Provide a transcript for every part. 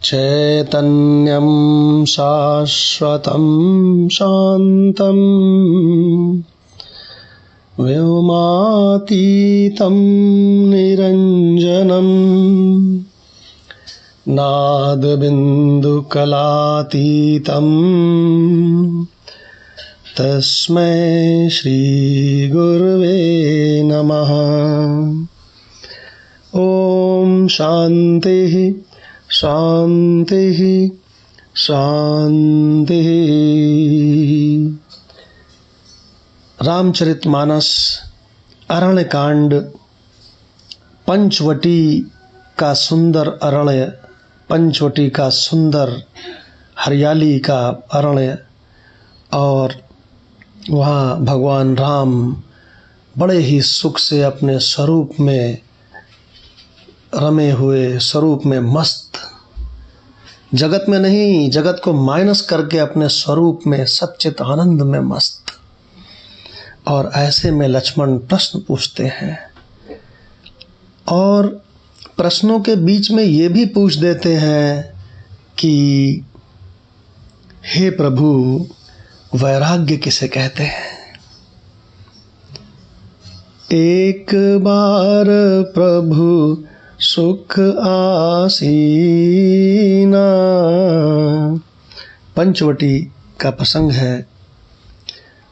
चैतन्यं शाश्वतं शान्तं व्योमातीतं निरञ्जनं नादबिन्दुकलातीतं तस्मै श्रीगुरुवे नमः। ॐ शान्तिः शान्तिः शान्तिः। रामचरितमानस अरण्य कांड, पंचवटी का सुंदर अरण्य, पंचवटी का सुंदर हरियाली का अरण्य, और वहाँ भगवान राम बड़े ही सुख से अपने स्वरूप में रमे हुए, स्वरूप में मस्त, जगत में नहीं, जगत को माइनस करके अपने स्वरूप में सच्चित आनंद में मस्त। और ऐसे में लक्ष्मण प्रश्न पूछते हैं, और प्रश्नों के बीच में ये भी पूछ देते हैं कि हे प्रभु, वैराग्य किसे कहते हैं? एक बार प्रभु सुख आसीना, पंचवटी का प्रसंग है।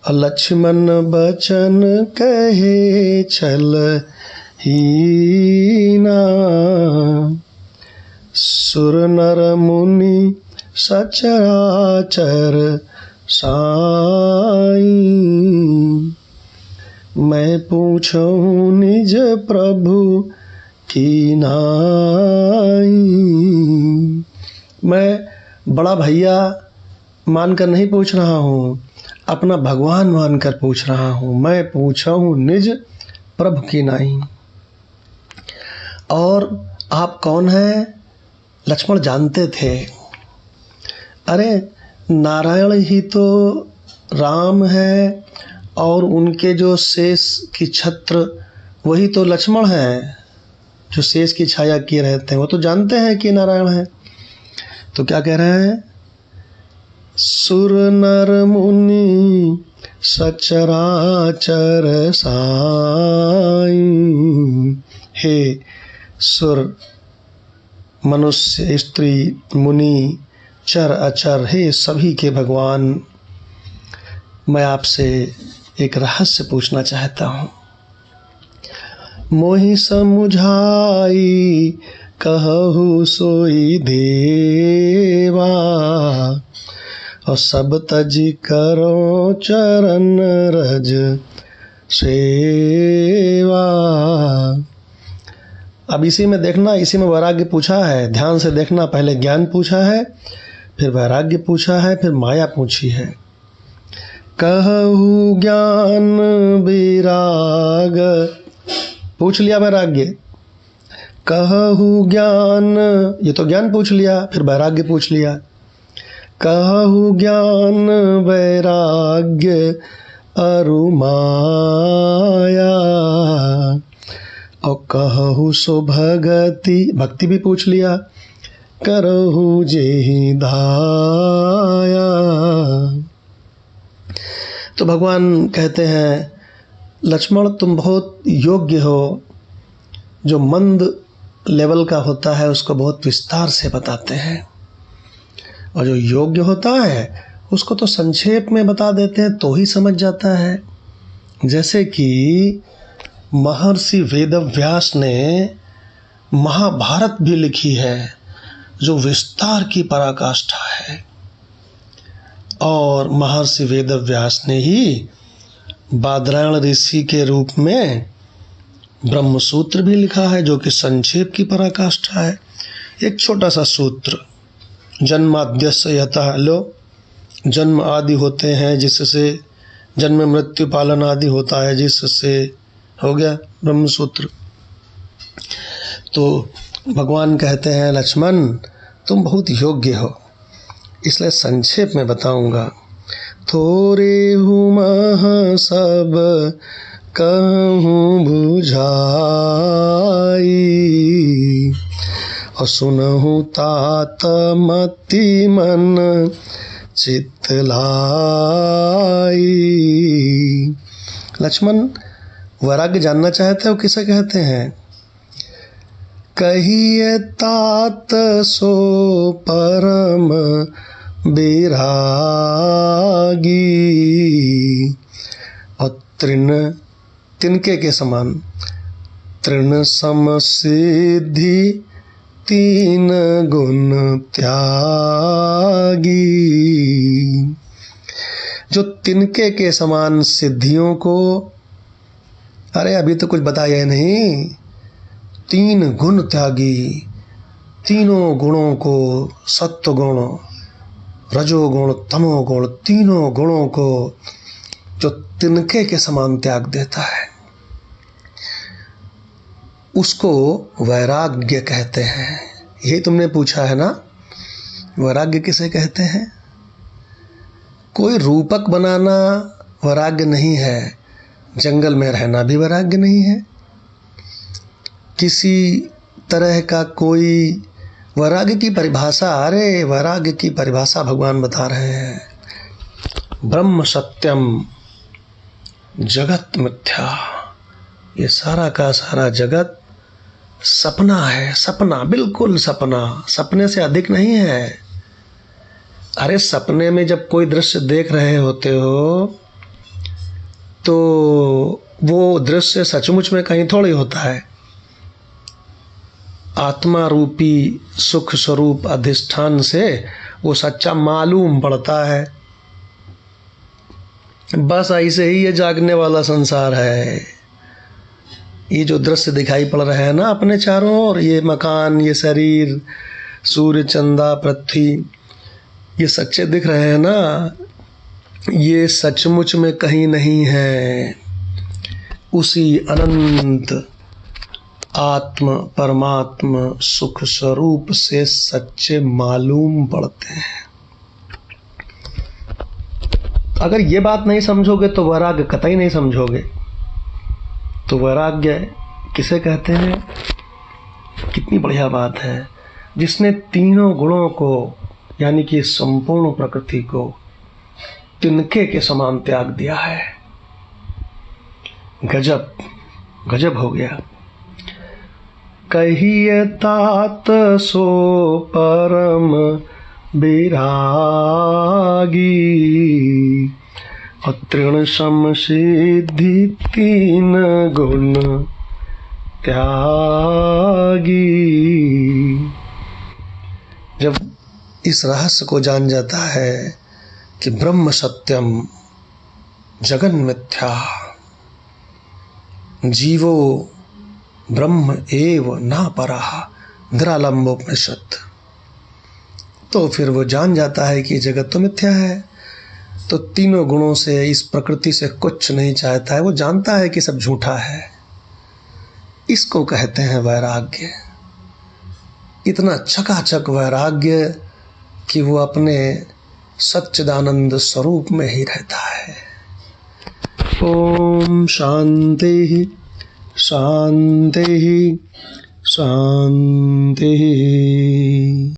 और लक्ष्मण बचन कहे चल हीना, सुर नर मुनि सचराचर साई, मैं पूछूं निज प्रभु की नाई। मैं बड़ा भैया मानकर नहीं पूछ रहा हूँ, अपना भगवान मानकर पूछ रहा हूँ। मैं पूछा हूँ निज प्रभु की नाई। और आप कौन हैं? लक्ष्मण जानते थे, अरे नारायण ही तो राम है, और उनके जो शेष की छत्र वही तो लक्ष्मण हैं, जो शेष की छाया किए रहते हैं। वो तो जानते हैं कि नारायण है। तो क्या कह रहे हैं? सुर नर मुनि सचराचर साई, हे सुर, मनुष्य, स्त्री, मुनि, चर अचर, हे सभी के भगवान, मैं आपसे एक रहस्य पूछना चाहता हूँ। मोहि समुझाई कहु सोई देवा, और सब तज करो चरण रज सेवा। अब इसी में देखना, इसी में वैराग्य पूछा है, ध्यान से देखना। पहले ज्ञान पूछा है, फिर वैराग्य पूछा है, फिर माया पूछी है। कहु ज्ञान विराग, पूछ लिया वैराग्य। कहु ज्ञान, ये तो ज्ञान पूछ लिया, फिर वैराग्य पूछ लिया। कहु ज्ञान वैराग्य अरु माया, और कहु सो भगति, भक्ति भी पूछ लिया। करहु जेहि धाया। तो भगवान कहते हैं, लक्ष्मण तुम बहुत योग्य हो। जो मंद लेवल का होता है उसको बहुत विस्तार से बताते हैं, और जो योग्य होता है उसको तो संक्षेप में बता देते हैं तो ही समझ जाता है। जैसे कि महर्षि वेदव्यास ने महाभारत भी लिखी है, जो विस्तार की पराकाष्ठा है। और महर्षि वेदव्यास ने ही बादरायण ऋषि के रूप में ब्रह्मसूत्र भी लिखा है, जो कि संक्षेप की पराकाष्ठा है। एक छोटा सा सूत्र, जन्माद्यस्य यतः, लो जन्म आदि होते हैं जिससे, जन्म मृत्यु पालन आदि होता है जिससे, हो गया ब्रह्मसूत्र। तो भगवान कहते हैं, लक्ष्मण तुम बहुत योग्य हो, इसलिए संक्षेप में बताऊंगा। थोरे हुमह सब कहूँ बुझाई, और सुनहु तात मति मन चित लाई। लक्ष्मण वैराग्य जानना चाहते हो किसे कहते हैं? कहिए तात सो परम बैरागी, और तिनके के समान, तृण सम सिद्धि तीन गुण त्यागी। जो तिनके के समान सिद्धियों को, अरे अभी तो कुछ बताया ही नहीं, तीन गुण त्यागी, तीनों गुणों को, सत्व गुण, रजोगुण, तमोगुण, तीनों गुणों को जो तिनके के समान त्याग देता है, उसको वैराग्य कहते हैं। यही तुमने पूछा है ना, वैराग्य किसे कहते हैं? कोई रूपक बनाना वैराग्य नहीं है, जंगल में रहना भी वैराग्य नहीं है। किसी तरह का कोई वैराग्य की परिभाषा, अरे वैराग्य की परिभाषा भगवान बता रहे हैं, ब्रह्म सत्यम जगत मिथ्या। ये सारा का सारा जगत सपना है, सपना, बिल्कुल सपना, सपने से अधिक नहीं है। अरे सपने में जब कोई दृश्य देख रहे होते हो तो वो दृश्य सचमुच में कहीं थोड़ी होता है। आत्मा रूपी सुख स्वरूप अधिष्ठान से वो सच्चा मालूम पड़ता है। बस ऐसे ही ये जागने वाला संसार है। ये जो दृश्य दिखाई पड़ रहे हैं ना अपने चारों ओर, ये मकान, ये शरीर, सूर्य, चंदा, पृथ्वी, ये सच्चे दिख रहे हैं ना, ये सचमुच में कहीं नहीं है। उसी अनंत आत्म परमात्मा सुख स्वरूप से सच्चे मालूम पड़ते हैं। अगर ये बात नहीं समझोगे तो वैराग्य कतई नहीं समझोगे। तो वैराग्य किसे कहते हैं? कितनी बढ़िया बात है, जिसने तीनों गुणों को, यानी कि संपूर्ण प्रकृति को तिनके के समान त्याग दिया है। गजब, गजब हो गया। कहिए तात सो परम बैरागी, और तृण सम सिद्धि तीन गुण त्यागी। जब इस रहस्य को जान जाता है कि ब्रह्म सत्यम जगन मिथ्या, जीवो ब्रह्म एव ना परः, निरालंबोपनिषद, तो फिर वो जान जाता है कि जगत तो मिथ्या है। तो तीनों गुणों से, इस प्रकृति से कुछ नहीं चाहता है। वो जानता है कि सब झूठा है। इसको कहते हैं वैराग्य। इतना चकाचक वैराग्य कि वो अपने सच्चिदानंद स्वरूप में ही रहता है। ओम शांति शांति शांति।